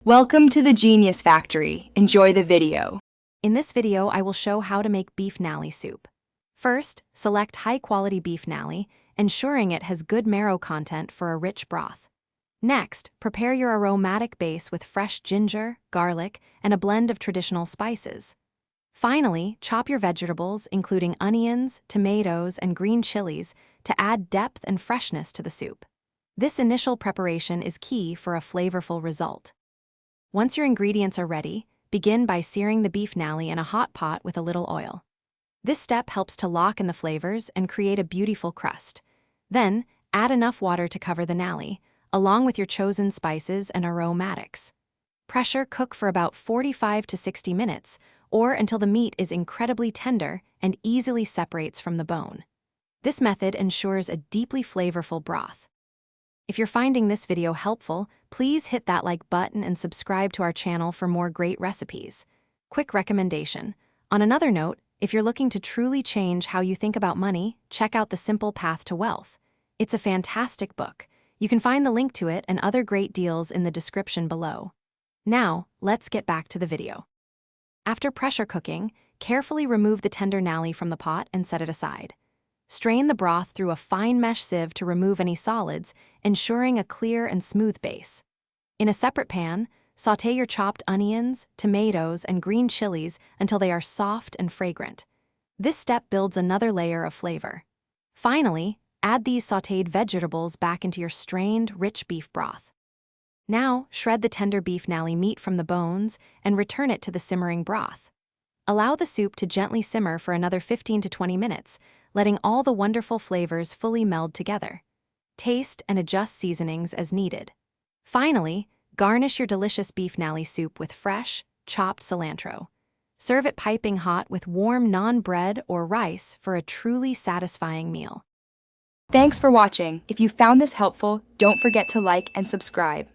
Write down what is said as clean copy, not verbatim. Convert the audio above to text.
Welcome to the Genius Factory. Enjoy the video. In this video, I will show how to make beef nalli soup. First, select high-quality beef nalli, ensuring it has good marrow content for a rich broth. Next, prepare your aromatic base with fresh ginger, garlic, and a blend of traditional spices. Finally, chop your vegetables, including onions, tomatoes, and green chilies, to add depth and freshness to the soup. This initial preparation is key for a flavorful result. Once your ingredients are ready, begin by searing the beef nalli in a hot pot with a little oil. This step helps to lock in the flavors and create a beautiful crust. Then, add enough water to cover the nalli, along with your chosen spices and aromatics. Pressure cook for about 45 to 60 minutes, or until the meat is incredibly tender and easily separates from the bone. This method ensures a deeply flavorful broth. If you're finding this video helpful, please hit that like button and subscribe to our channel for more great recipes. Quick recommendation. On another note, if you're looking to truly change how you think about money, check out The Simple Path to Wealth. It's a fantastic book. You can find the link to it and other great deals in the description below. Now, let's get back to the video. After pressure cooking, carefully remove the tender nalli from the pot and set it aside. Strain the broth through a fine mesh sieve to remove any solids, ensuring a clear and smooth base. In a separate pan, sauté your chopped onions, tomatoes, and green chilies until they are soft and fragrant. This step builds another layer of flavor. Finally, add these sautéed vegetables back into your strained, rich beef broth. Now, shred the tender beef nalli meat from the bones and return it to the simmering broth. Allow the soup to gently simmer for another 15 to 20 minutes, letting all the wonderful flavors fully meld together. Taste and adjust seasonings as needed. Finally, garnish your delicious beef nalli soup with fresh, chopped cilantro. Serve it piping hot with warm naan bread or rice for a truly satisfying meal. Thanks for watching. If you found this helpful, don't forget to like and subscribe.